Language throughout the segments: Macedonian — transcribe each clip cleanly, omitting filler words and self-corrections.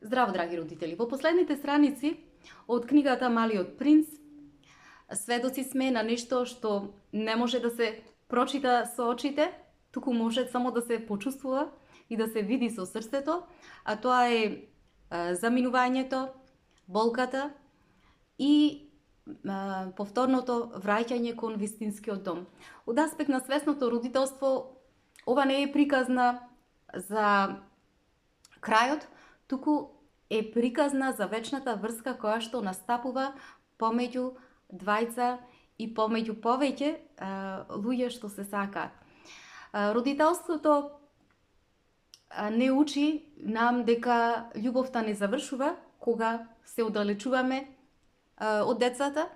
Здраво, драги родители! Во последните страници од книгата Малиот принц сведоци сме на нешто што не може да се прочита со очите, туку може само да се почувствува и да се види со срцето, а тоа е заминувањето, болката и повторното враќање кон вистинскиот дом. Од аспект на свесното родителство, ова не е приказна за крајот, туку е приказна за вечната врска која што настапува помеѓу двајца и помеѓу повеќе луѓе што се сакаат. Родителството не учи нам дека љубовта не завршува кога се оддалечуваме од децата,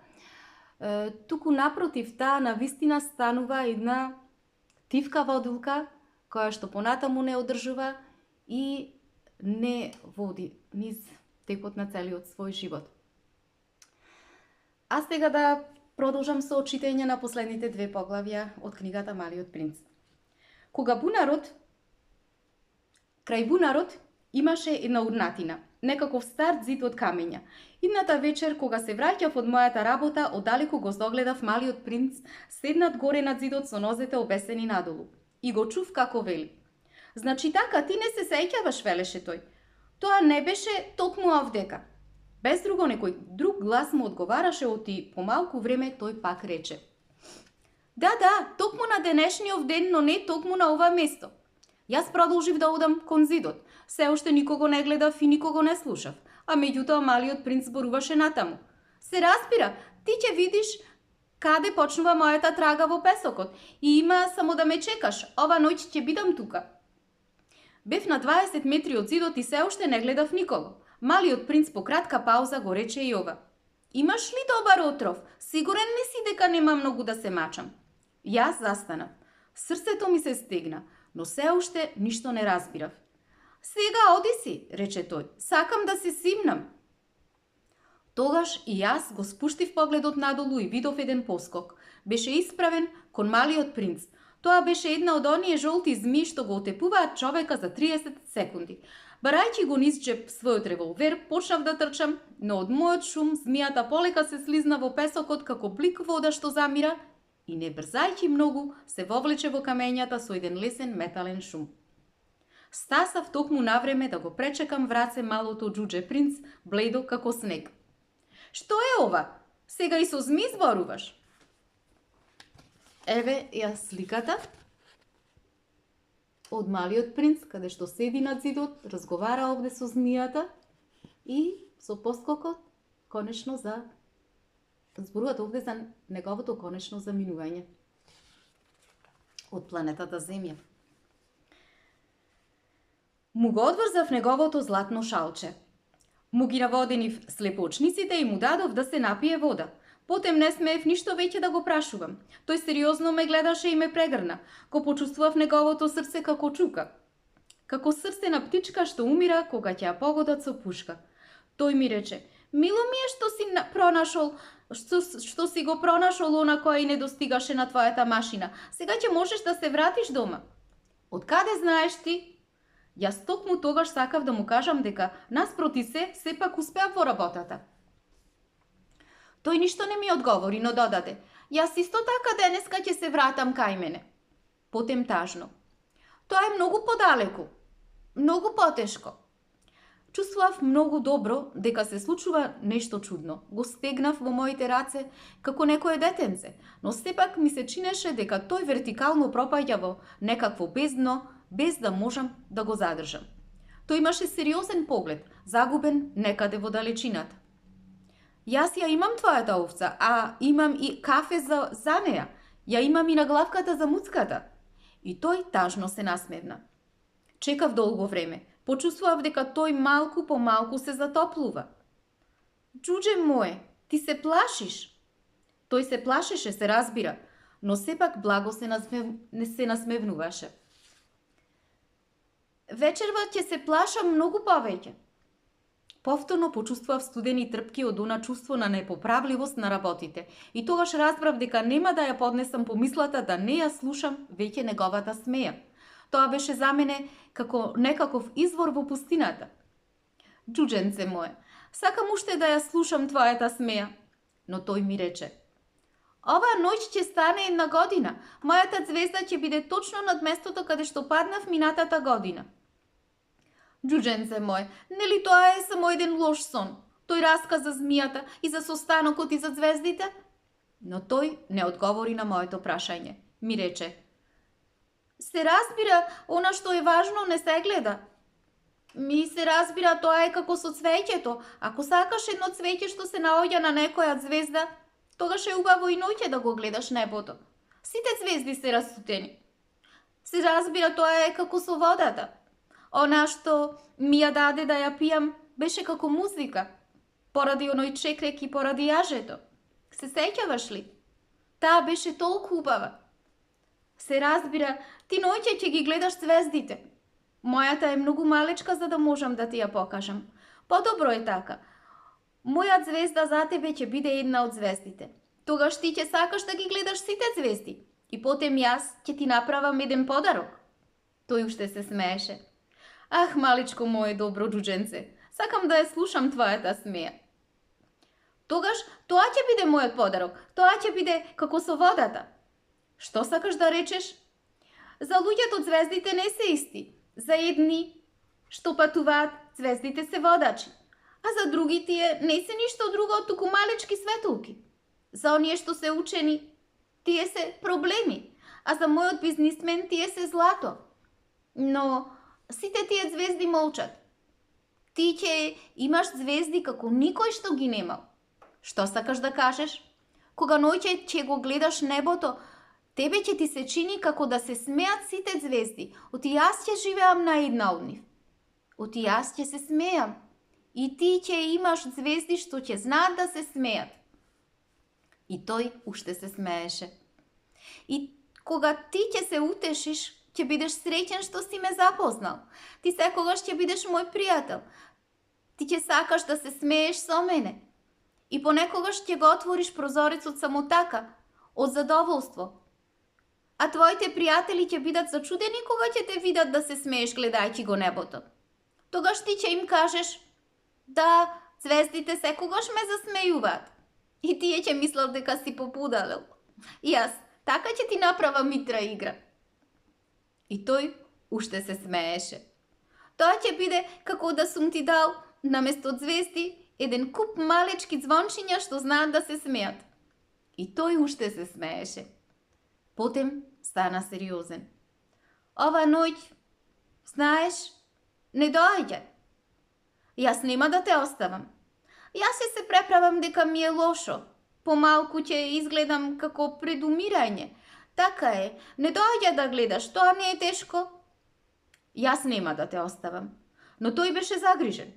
туку напротив, таа навистина станува една тивка водилка која што понатаму не одржува и не води низ текот на целиот свој живот. А сега да продолжам со читање на последните две поглавја од книгата Малиот принц. Крај бунарот имаше една урнатина, некаков стар зид од камења. Идната вечер, кога се враќав од мојата работа, оддалеку го загледав Малиот принц седнат горе над зидот со нозете обесени надолу. И го чув како вели: "Значи така, ти не се сеќаваш," велеше тој. "Тоа не беше токму овдека." Без друго некој друг глас му одговараше, оти помалку време тој пак рече: "Да, токму на денешниот ден, но не токму на ова место." Јас продолжив да одам кон зидот. Се уште никого не гледав и никого не слушав, а меѓутоа Малиот принц зборуваше натаму: "Се разбира, ти ќе видиш каде почнува мојата трага во песокот и има само да ме чекаш, ова ноќ ќе бидам тука." Бев на 20 метри од зидот и се уште не гледав никого. Малиот принц по кратка пауза го рече и ова: "Имаш ли добар отров? Сигурен ли си дека нема многу да се мачам?" Јас застанав. Срцето ми се стегна, но се уште ништо не разбирав. "Сега оди си," рече тој, "сакам да се симнам." Тогаш и јас го спуштив погледот надолу и видов еден поскок. Беше исправен кон Малиот принц. Тоа беше една од оние жолти змии што го отепуваат човека за 30 секунди. Барајќи го низ джеб својот револвер, почнав да трчам, но од мојот шум змијата полека се слизна во песокот како блик вода што замира и не брзајќи многу се вовлече во камењата со еден лесен метален шум. Стасав токму навреме да го пречекам враце малото џудже принц, бледо како снег. "Што е ова? Сега и со зми зборуваш?" Еве ја сликата од Малиот принц, каде што седи над зидот, разговара овде со змијата и со поскокот конечно зборуваат овде за неговото конечно заминување од планетата Земја. Му го одврзав неговото златно шалче. Му ги наводенив слепоочниците и му дадов да се напие вода. Потем не смеев ништо веќе да го прашувам. Тој сериозно ме гледаше и ме прегрна. Го почувствував неговото срце како чука. Како срце на птичка што умира кога ќе ја погодат со пушка. Тој ми рече: "Мило ми е што си го пронашол она кој не достигаше на твојата машина. Сега ќе можеш да се вратиш дома." "Од каде знаеш ти?" Јас токму тогаш сакав да му кажам дека наспроти сепак успеав во работата. Тој ништо не ми одговори, но додаде: "Јас исто така денеска ќе се вратам кај мене." Потем тажно: "Тоа е многу подалеку, многу потешко." Чувствував многу добро дека се случува нешто чудно. Го стегнав во моите раце како некое детенце, но сепак ми се чинеше дека тој вертикално пропаѓа во некакво бездно, без да можам да го задржам. Тој имаше сериозен поглед, загубен некаде во далечината. "Јас ја имам твојата овца, а имам и кафе за неја. Ја имам и на главката за муцката." И тој тажно се насмевна. Чекав долго време. Почувствував дека тој малку по малку се затоплува. "Џудже моје, ти се плашиш?" Тој се плашеше, се разбира, но сепак благо се насмевнуваше. "Вечерва ќе се плашам многу повеќе." Повторно почувствував студени трпки од она чувство на непоправливост на работите и тогаш разбрав дека нема да ја поднесам помислата да не ја слушам веќе неговата смеја. Тоа беше за мене како некаков извор во пустината. Џуџенце мое, сакам уште да ја слушам твојата смеја. Но тој ми рече: оваа ноќ ќе стане 1 година. Мојата звезда ќе биде точно над местото каде што паднав минатата година. Џуџенце моје, нели тоа е само еден лош сон? Тој расказ за змијата и за состанокот и за звездите? Но тој не одговори на моето прашање. Ми рече: се разбира, она што е важно не се гледа. Ми се разбира, тоа е како со цвеќето. Ако сакаш едно цвеќе што се наоѓа на некоја звезда, тогаш е убаво и ноќе да го гледаш небото. Сите звезди се расутени. Се разбира, тоа е како со водата. Она што ми ја даде да ја пијам беше како музика, поради оној чекрек и поради јажето. Се сеќаваш ли? Таа беше толку убава. Се разбира, ти ноќе ќе ги гледаш звездите. Мојата е многу малечка за да можам да ти ја покажам. Подобро е така. Моја звезда за тебе ќе биде една од звездите. Тогаш ти ќе сакаш да ги гледаш сите звезди. И потем јас ќе ти направам еден подарок. Тој уште се смееше. Ах, маличко мое добро џуџенце, сакам да ја слушам твојата смеја. Тогаш тоа ќе биде мојот подарок. Тоа ќе биде како со водата. Што сакаш да речеш? За луѓето звездите не се исти. За едни што патуваат, звездите се водачи, а за други тие не се ништо друго, туку малечки светулки. За оние што се учени, тие се проблеми, а за мојот бизнисмен тие се злато. Но сите тие звезди молчат. Ти ќе имаш звезди како никој што ги немал. Што сакаш да кажеш? Кога ноќе ќе го гледаш небото, тебе ќе ти се чини како да се смеат сите звезди. Оти јас ќе живеам на една од нив. Оти јас ќе се смеам. И ти ќе имаш звезди што ќе знаат да се смеат. И тој уште се смееше. И кога ти ќе се утешиш, ќе бидеш среќен што си ме запознал. Ти секогаш ќе бидеш мој пријател. Ти ќе сакаш да се смееш со мене. И понекогаш ќе го отвориш прозорецот само така, од задоволство. А твоите пријатели ќе бидат зачудени кога ќе те видат да се смееш гледајќи го небото. Тогаш ти ќе им кажеш: да, звездите секогаш ме засмејуваат. И тие ќе мислат дека си попудалел. И јас така ќе ти направам митра игра. И тој уште се смееше. Тоа ќе биде како да сум ти дал наместо звезди еден куп малечки звончиња што знаат да се смеат. И тој уште се смееше. Потем стана сериозен. Ова ноќ, знаеш, не доаѓа. Јас нема да те оставам. Јас се преправам дека ми е лошо. Помалку ќе изгледам како предумирање. Така е, не доаѓа да гледаш, тоа не е тешко. Јас нема да те оставам. Но тој беше загрижен.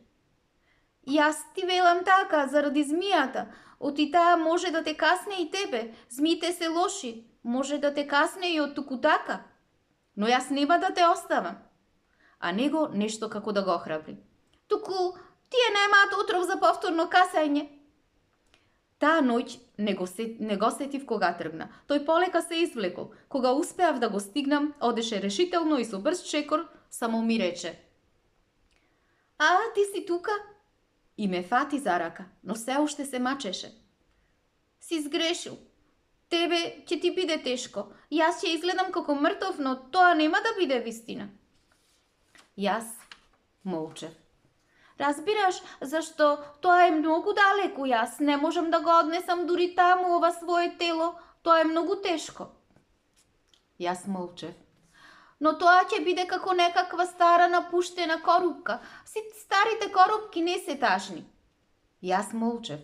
Јас ти велам така, заради змијата. Оти таа може да те касне и тебе. Змиите се лоши. Може да те касне и од туку така. Но јас нема да те оставам. А него нешто како да го охрабри. Туку тие немаат отров за повторно касање. Таа ноќ не го сетив кога тргна. Тој полека се извлекол. Кога успеав да го стигнам, одеше решително и со брз чекор, само ми рече: а, ти си тука? И ме фати за рака, но се уште се мачеше. Си сгрешил. Тебе ќе ти биде тешко. Јас ќе изгледам како мртов, но тоа нема да биде вистина. Јас молчев. Разбираш, зашто тоа е многу далеку, јас не можам да го однесам дури таму ова свое тело, тоа е многу тешко. Јас молчев. Но тоа ќе биде како некаква стара напуштена корупка. Сите старите корупки не се тажни. Јас молчев.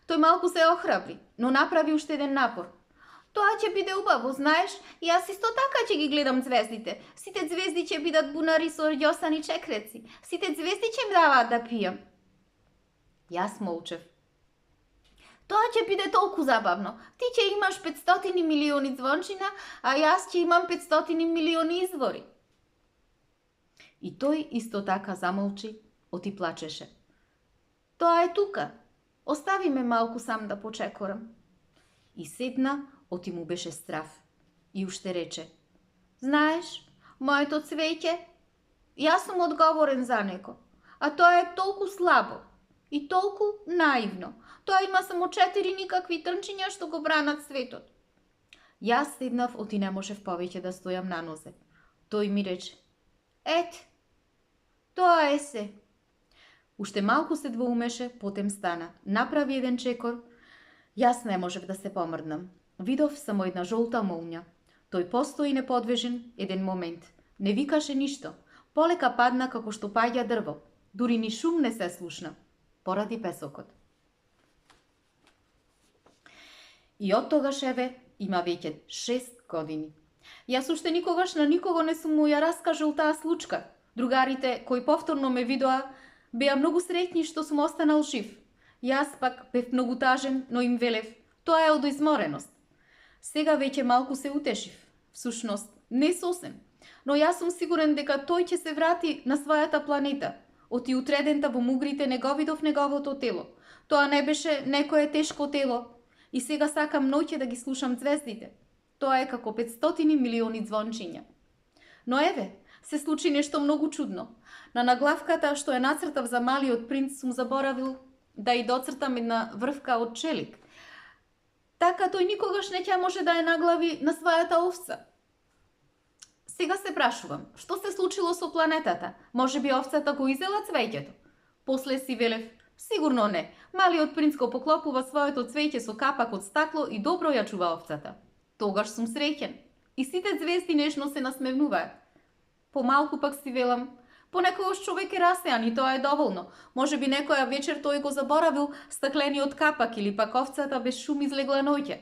Тој малку се охрабри, но направи уште еден напор. Тоа ќе биде убаво, знаеш, јас исто така ќе ги гледам звездите. Сите звезди ќе бидат бунари со рѓосани чекреци. Сите звезди ќе ми даваат да пијам. Јас молчев. Тоа ќе биде толку забавно. Ти ќе имаш 500 милиони звончина, а јас ќе имам 500 милиони извори. И тој исто така замолчи, оти плачеше. Тоа е тука. Остави ме малку сам да почекорам. И седна, оти му беше страв. И уште рече: знаеш, моето цвеќе, јас сум одговорен за него. А тоа е толку слабо и толку наивно. Тоа има само 4 никакви трнчиња што го бранат светот. Јас седнав оти не можев повеќе да стојам на нозе. Тој ми рече: ет, тоа е се. Уште малку се двоумеше, потем стана. Направи еден чекор. Јас не можев да се помрднам. Видов само една жолта молња. Тој постои неподвижен еден момент. Не викаше ништо. Полека падна како што паѓа дрво. Дури ни шум не се слушна. Поради песокот. И од тогаш, еве, има веќе 6 години. Јас уште никогаш на никого не сум му ја раскажал таа случка. Другарите кои повторно ме видоа беа многу среќни што сум останал жив. Јас пак бев многу тажен, но им велев: тоа е од измореност. Сега веќе малку се утешив. Всушност, не сосем. Но јас сум сигурен дека тој ќе се врати на својата планета. Оти утредента во мугрите не го видов неговото тело. Тоа не беше некое тешко тело. И сега сакам ноќе да ги слушам звездите. Тоа е како 500 милиони звончиња. Но еве, се случи нешто многу чудно. На наглавката што ја нацртав за малиот принц сум заборавил да и доцртам една врвка од челик. Така тој никогаш не ќе може да ја наглави на својата овца. Сега се прашувам, што се случило со планетата? Може би овцата го изела цвеќето? После си велев: сигурно не. Малиот принц го поклопува своето цвеќе со капак од стакло и добро ја чува овцата. Тогаш сум среќен. И сите звезди нежно се насмевнуваат. Помалку пак си велам: понекогаш човек е расеан и тоа е доволно. Може би некоја вечер тој го заборавил стаклениот капак или пак овцата без шум излегла ноќе.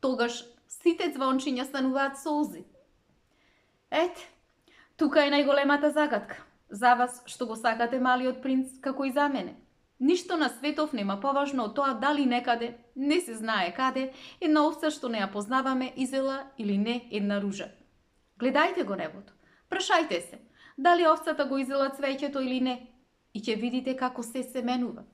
Тогаш сите звончиња стануваат солзи. Ет, тука е најголемата загадка. За вас што го сакате малиот принц, како и за мене. Ништо на светов нема поважно од тоа дали некаде, не се знае каде, една овца што не ја познаваме извела или не една ружа. Гледајте го небото. Прашајте се, дали овцата го изела цвеќето или не, и ќе видите како се менува.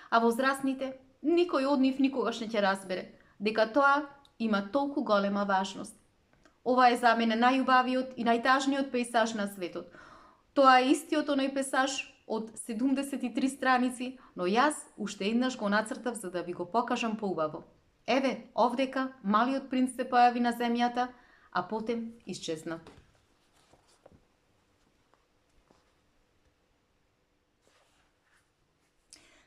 А возрастните, никој од нив никогаш не ќе разбере дека тоа има толку голема важност. Ова е за мене најубавиот и најтажниот пейсаж на светот. Тоа е истиот оној пейсаж од 73 страници, но јас уште еднаш го нацртав за да ви го покажам поубаво. Еве, овдека малиот принц се појави на земјата, а потем исчезна.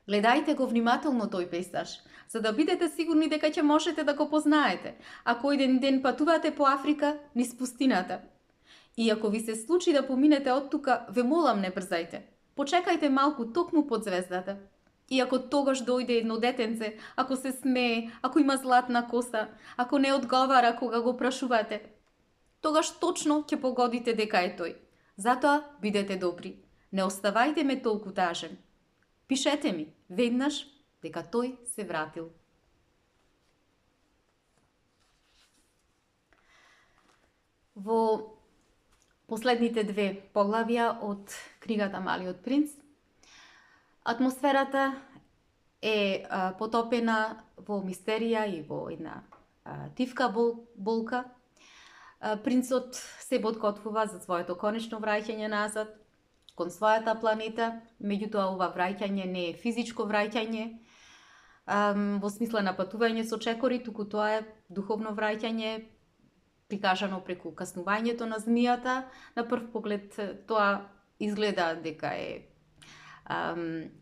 Гледајте го внимателно тој пейсаж, за да бидете сигурни дека ќе можете да го познаете, ако еден ден патувате по Африка низ пустината. И ако ви се случи да поминете од тука, ве молам не брзајте. Почекајте малку токму под звездата. И ако тогаш дојде едно детенце, ако се смее, ако има златна коса, ако не одговара кога го прашувате, тогаш точно ќе погодите дека е тој. Затоа бидете добри. Не оставајте ме толку тажен. Пишете ми веднаш дека тој се вратил. Во последните 2 поглавја од книгата Малиот принц, атмосферата е потопена во мистерија и во една тивка болка. Принцот се подкотвува за своето конечно враќање назад кон својата планета, меѓутоа ова враќање не е физичко враќање, во смисла на патување со чекори, туку тоа е духовно враќање, прикажано преку каснувањето на змијата. На прв поглед тоа изгледа дека е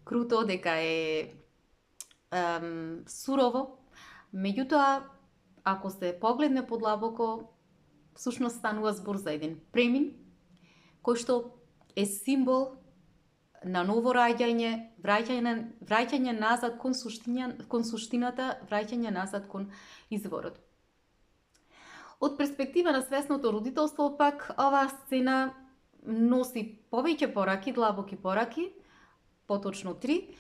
круто, дека е сурово, меѓутоа ако се погледне подлабоко, всушност станува збор за еден премин, кој што е символ на ново раѓање, враќање назад кон суштината, враќање назад кон изворот. Од перспектива на свесното родителство, пак, оваа сцена носи повеќе пораки, длабоки пораки, поточно 3.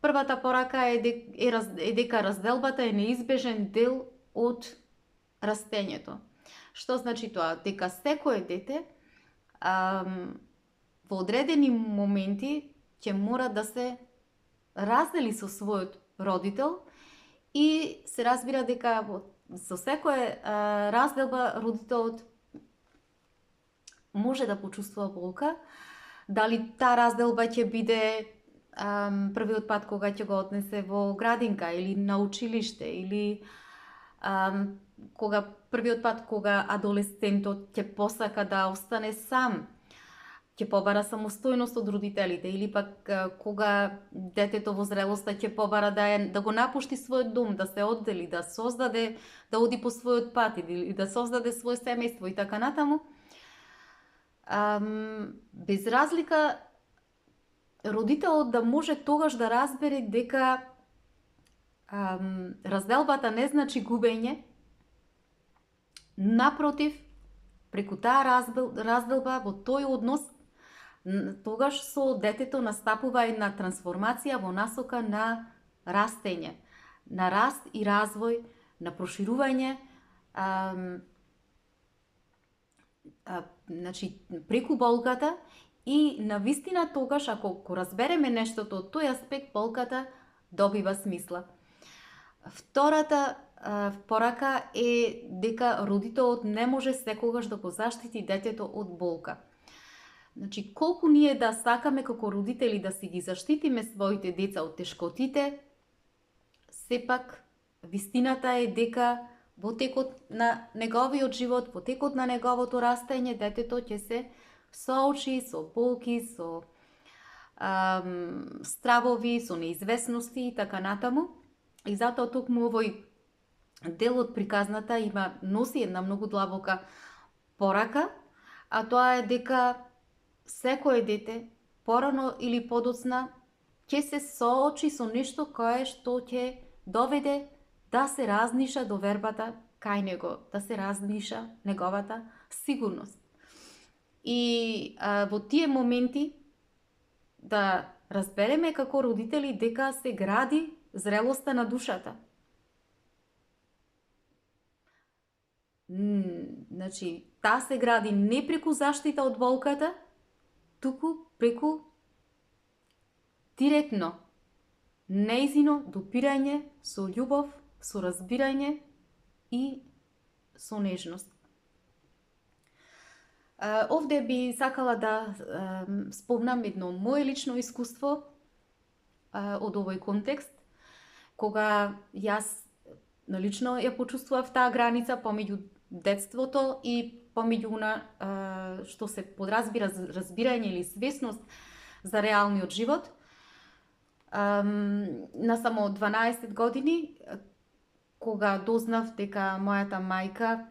Првата порака е дека разделбата е неизбежен дел од растењето. Што значи тоа? Дека секое дете во одредени моменти ќе мора да се раздели со својот родител и се разбира дека со секоја разделба родителот може да почувствува болка, Дали таа разделба ќе биде првиот пат кога ќе го однесе во градинка или на училиште, или кога првиот пат кога адолесцентот ќе посака да остане сам, ќе побара самостојност од родителите, или пак кога детето во зрелоста ќе побара да го напушти својот дом, да се оддели, да создаде, да оди по својот пат или да создаде своје семејство и така натаму. Без разлика родителот да може тогаш да разбере дека разделбата не значи губење, напротив, преку таа разделба во тој однос, тогаш со детето настапува една трансформација во насока на растење, на раст и развој, на проширување, значи преку болката. И на вистина тогаш, ако го разбереме нештото од тој аспект, болката добива смисла. Втората порака е дека родителот не може секогаш да го заштити детето од болка. Значи, колку ние да сакаме како родители да си ги заштитиме своите деца од тешкотите, сепак вистината е дека во текот на неговиот живот, во текот на неговото растење, детето ќе се соочи со болки, со стравови, со неизвестности и така натаму. И затоа токму овој дел од приказната носи една многу длабока порака, а тоа е дека секое дете, порано или подоцна, ќе се соочи со нешто кое што ќе доведе да се разниша довербата кај него, да се разниша неговата сигурност. И во тие моменти да разбереме како родители дека се гради зрелоста на душата. Значи, таа се гради не преку заштита од болката, туку преку директно неизино допирање со љубов, со разбирање и со нежност. Овде би сакала да спомнам едно мое лично искуство од овој контекст, кога јас лично ја почувствував таа граница помеѓу детството и помеѓу што се подразбира разбирање или свесност за реалниот живот. На само 12 години, кога дознав дека мојата мајка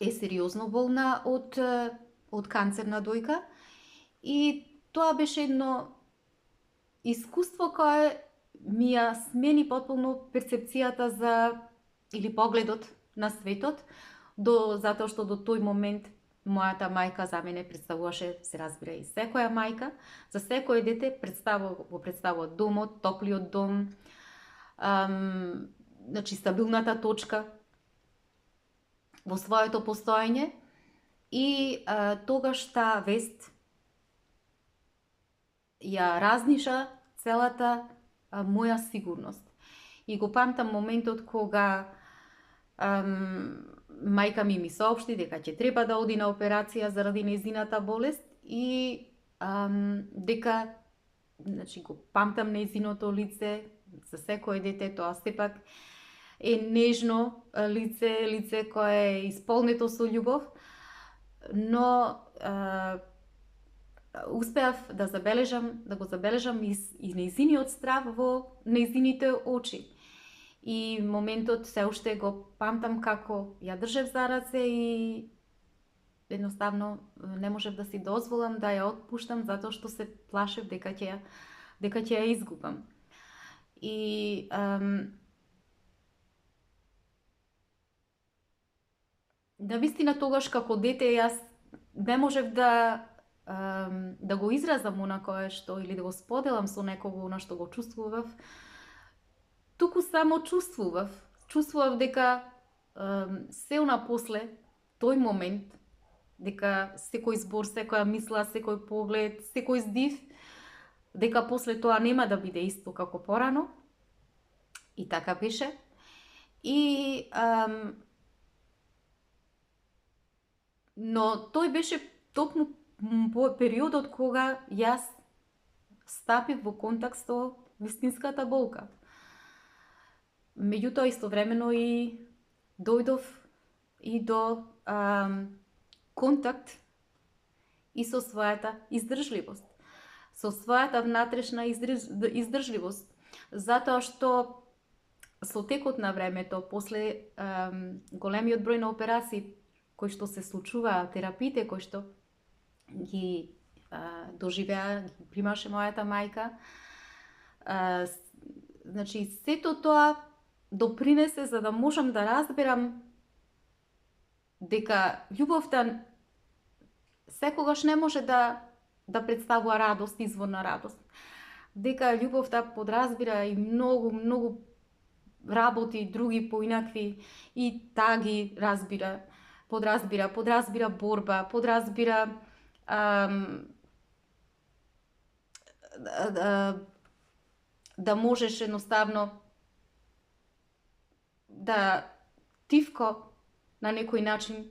е сериозно болна од канцер на дојка, и тоа беше едно искуство кое ми ја смени потполно перцепцијата или погледот на светот, затоа што до тој момент мојата мајка за мене представуваше, се разбира, и секоја мајка, за секој дете го представува домот, топлиот дом, значи стабилната точка во своето постоење, и тогаш таа вест ја разниша целата моја сигурност. И го памтам моментот кога мајка ми соопшти дека ќе треба да оди на операција заради нејзината болест, и дека, значи, го памтам нејзиното лице, за секое дете тоа сепак е нежно лице кое е исполнето со љубов, но успеав да го забележам и нејзиниот страв во нејзините очи. И моментот се уште го памтам како ја држев за раце и едноставно не можев да си дозволам да ја отпуштам, затоа што се плашев дека ќе ја изгубам. И навистина тогаш како дете јас не можев да го изразам она кое што, или да го споделам со некого она што го чувствував, туку само чувствував дека се после тој момент, дека секој збор, секоја мисла, секој поглед, секој здив, дека после тоа нема да биде исто како порано. И така беше. И но тој беше токму периодот кога јас стапив во контакт со вистинската болка. Меѓутоа, истовремено и дојдов и до контакт и со својата издржливост, со својата внатрешна издржливост, затоа што со текот на времето, после големиот број на операции кои што се случуваа, терапиите кои што ги доживеа, ги примаше мојата мајка, значи сето тоа допринесе за да можам да разберам дека љубовта секогаш не може да представува радост, изворна радост. Дека љубовта подразбира и многу работи други поинакви, и таа ги подразбира борба, подразбира да можеш едноставно да тивко на некој начин,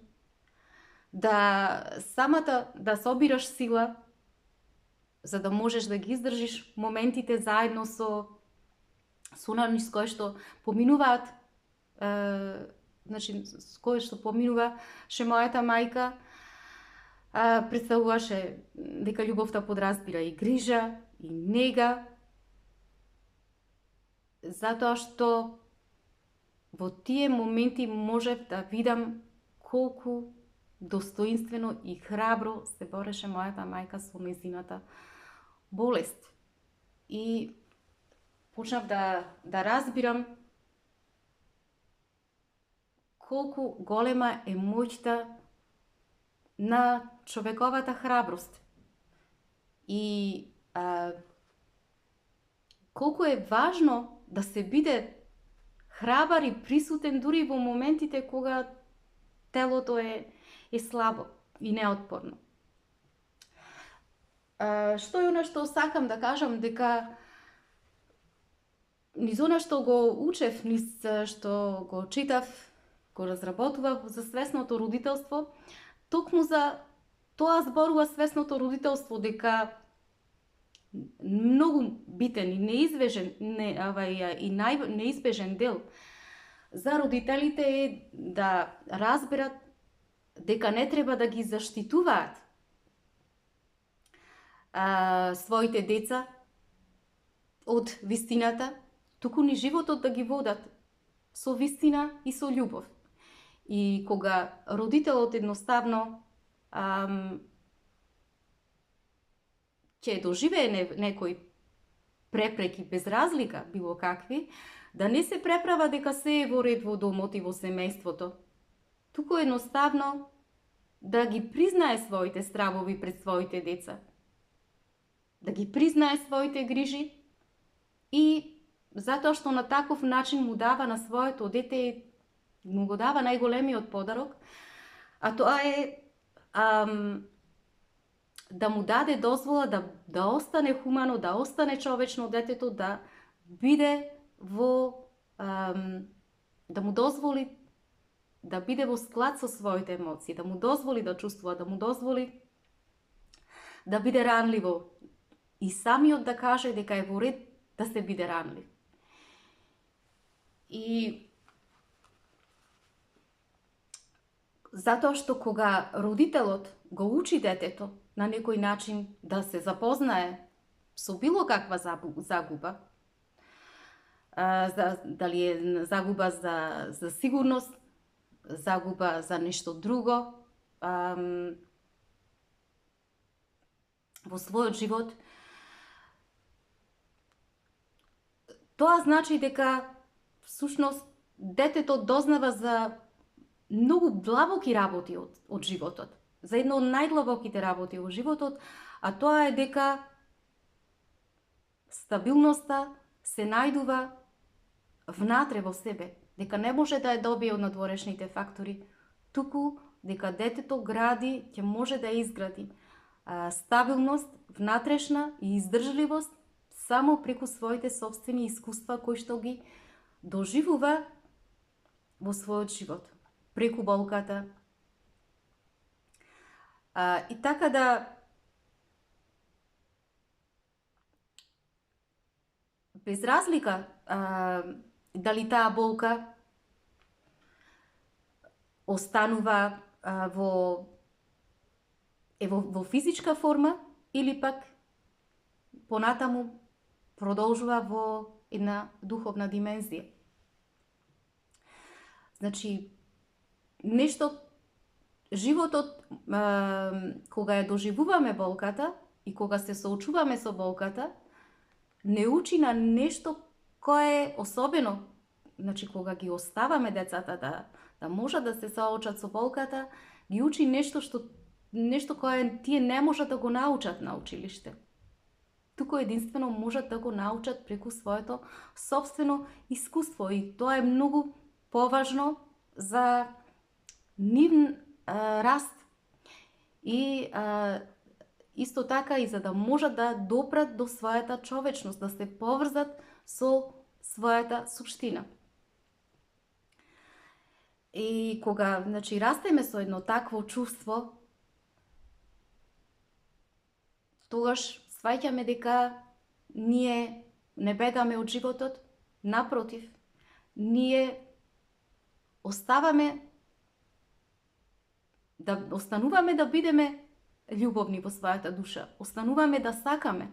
да собираш сила за да можеш да ги издржиш моментите заедно со оние с кои што поминуваат, значи с кои што поминуваше мојата мајка. Представуваше дека љубовта подразбира и грижа, и нега, затоа што во тие моменти можев да видам колку достоинствено и храбро се бореше мојата мајка со нејзината болест. И почнав да разбирам колку голема е моќта на човековата храброст и колку е важно да се биде храбар и присутен дури во моментите кога телото е слабо и неотпорно. Што е она што сакам да кажам, дека низ она што го учев, низ што го читав, го разработував за свесното родителство, токму за тоа зборува свесното родителство, дека многу битен и неизбежен дел за родителите е да разберат дека не треба да ги заштитуваат своите деца од вистината, туку ни животот да ги водат со вистина и со љубов. И кога родителот едноставно ќе доживее некои препреки без разлика, било какви, да не се преправа дека се е во ред во домот и во семејството, туку едноставно да ги признае своите стравови пред своите деца, да ги признае своите грижи, и затоа што на таков начин му дава на своето дете, му го дава најголемиот подарок, а тоа е да му даде дозвола да остане хумано, да остане човечно детето, да биде да му дозволи да биде во склад со своите емоции, да му дозволи да чувствува, да му дозволи да биде ранливо и самиот да каже дека е во ред да се биде ранлив. И затоа што кога родителот го учи детето на некој начин да се запознае со било каква загуба, дали е загуба за сигурност, загуба за нешто друго во својот живот, тоа значи дека всушност детето дознава за многу длабоки работи од животот, за едно од најдлабоките работи во животот, а тоа е дека стабилноста се најдува внатре во себе, дека не може да ја добие од надворешните фактори, туку дека детето гради, ќе може да изгради стабилност, внатрешна и издржливост само преку своите собствени искуства кои што ги доживува во својот живот, преку болката, И така да без разлика дали таа болка останува во физичка форма или пак понатаму продолжува во една духовна димензија. Значи, животот, кога ја доживуваме болката и кога се соочуваме со болката, не учи на нешто кое е особено. Значи, кога ги оставаме децата да можат да се соочат со болката, ги учи нешто кое тие не можат да го научат на училиште. Туку единствено можат да го научат преку своето собствено искуство и тоа е многу поважно за нивен раст и исто така и за да можат да допрат до својата човечност, да се поврзат со својата суштина. И кога, значи, растеме со едно такво чувство, тогаш сваќаме дека ние не бегаме од животот, напротив, ние остануваме да бидеме љубовни во својата душа, остануваме да сакаме.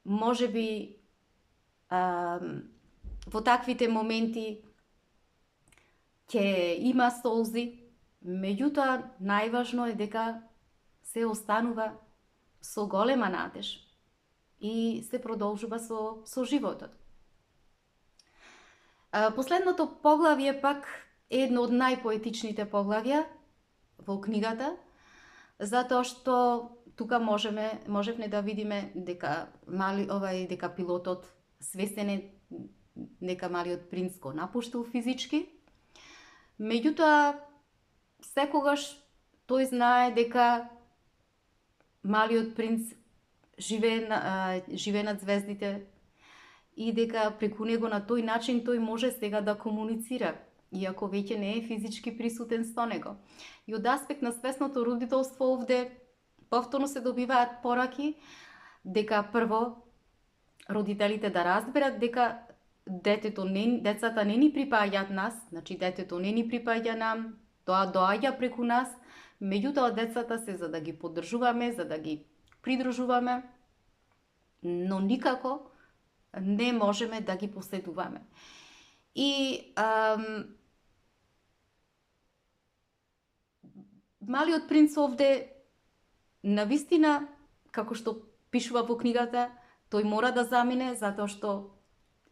Можеби во таквите моменти ќе има солзи, меѓутоа најважно е дека се останува со голема надеж и се продолжува со животот. Последното поглавје пак е едно од најпоетичните поглавја во книгата, затоа што тука можевме да видиме дека дека пилотот свесен е дека малиот принц го напуштил физички, меѓутоа секогаш тој знае дека малиот принц живее над звездите и дека преку него на тој начин тој може сега да комуницира, иако веќе не е физички присутен со него. И од аспект на свесното родителство овде повторно се добиваат пораки дека прво родителите да разберат дека децата не ни припаѓаат нас, значи детето не ни припаѓа нам, тоа доаѓа преку нас, меѓутоа децата се за да ги поддржуваме, за да ги придружуваме, но никако не можеме да ги поседуваме. И малиот принц овде навистина, како што пишува во книгата, тој мора да замине затоа што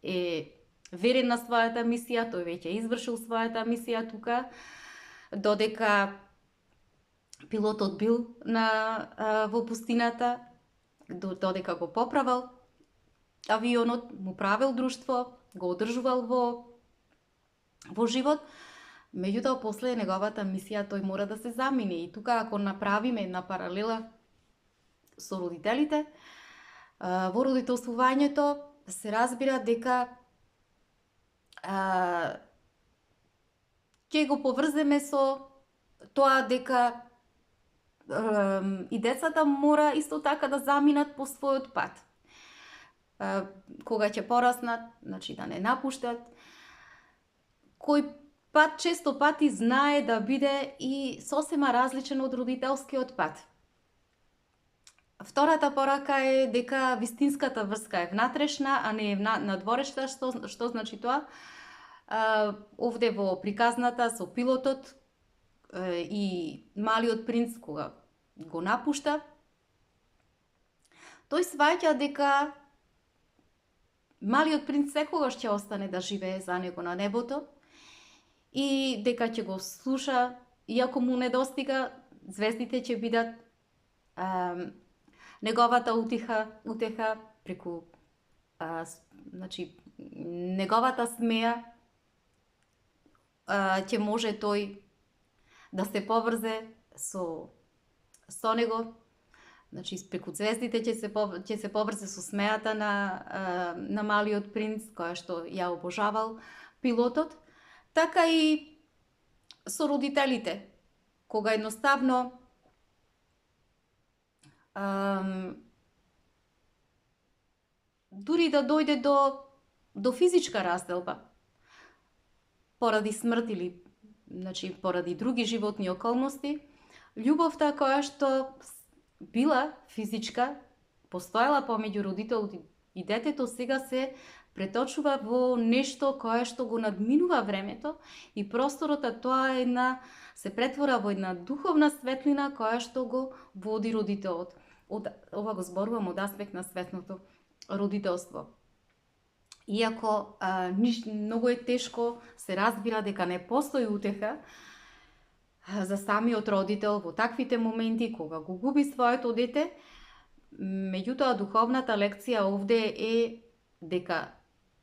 е верен на својата мисија, тој веќе извршил својата мисија тука, додека пилотот бил во пустината, додека го поправал авионот, му правил друштво, го одржувал во живот, меѓутоа после неговата мисија тој мора да се замине. И тука ако направиме една паралела со родителите, во родителствувањето се разбира дека ќе го поврземе со тоа дека и децата мора исто така да заминат по својот пат. Кога ќе пораснат, значи да не напуштат, кој пат често пати знае да биде и сосема различен од родителскиот пат. Втората порака е дека вистинската врска е внатрешна, а не е надворешна. Што значи тоа? Овде во приказната со пилотот и малиот принц кога го напушта, тој сваќа дека малиот принц секогаш ќе остане да живее за него на небото и дека ќе го слуша, иако му не достига, звездите ќе бидат неговата утеха преку значи неговата смеја ќе може тој да се поврзе со него, значи преку звездите ќе се поврзе со смејата на малиот принц, која што ја обожавал пилотот, така и со родителите. кога едноставно дури да дојде до физичка разделба, поради смрт или поради други животни околности, љубовта која што била физичка, постоела помеѓу родителот и детето, сега се преточува во нешто кое што го надминува времето и просторот, а тоа се претвора во една духовна светлина која што го води родителот. Ова го зборувам од аспект на светното родителство. Иако многу е тешко, се разбира дека не постои утеха за самиот родител во таквите моменти кога го губи своето дете, меѓутоа духовната лекција овде е дека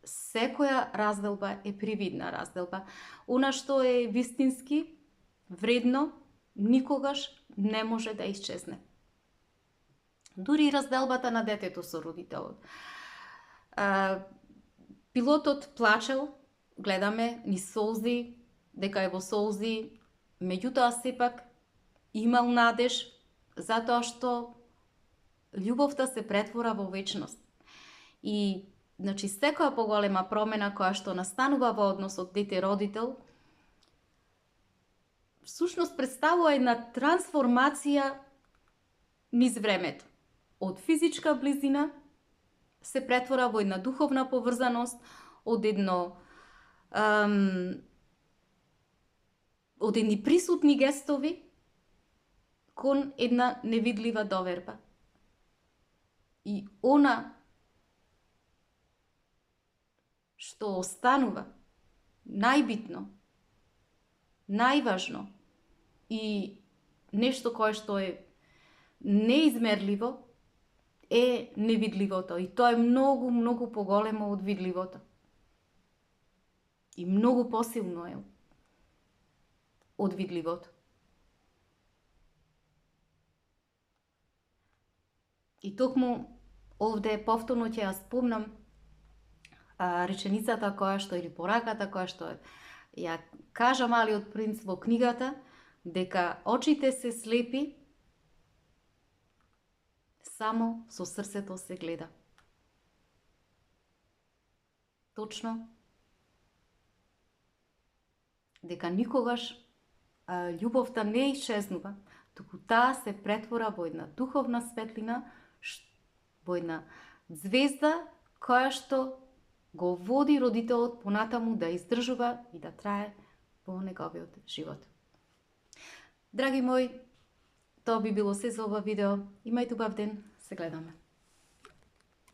секоја разделба е привидна разделба. Она што е вистински вредно никогаш не може да исчезне. Дури и разделбата на детето со родителот. Пилотот плачел, гледаме ни солзи, дека е во солзи, меѓутоа сепак имал надеж, затоа што љубовта се претвора во вечност. И секоја поголема промена која што настанува во односот дете-родител, всушност представува една трансформација низ времето. Од физичка близина се претвора во една духовна поврзаност, од едни присутни гестови кон една невидлива доверба. И она што останува најбитно, најважно и нешто кое што е неизмерливо е невидливото. И тоа е многу, многу поголемо од видливото. И многу посилно е од видливото. И токму овде повторно ќе ја спомнам реченицата која што, или пораката која што ја кажа Малиот принц во книгата, дека очите се слепи, само со срцето се гледа. Точно дека никогаш љубовта не исчезнува, туку таа се претвора во една духовна светлина, во една звезда која што го води родителот понатаму да издржува и да трае во неговиот живот. Драги мои, тоа би било се за ова видео. Имајте убав ден, се гледаме.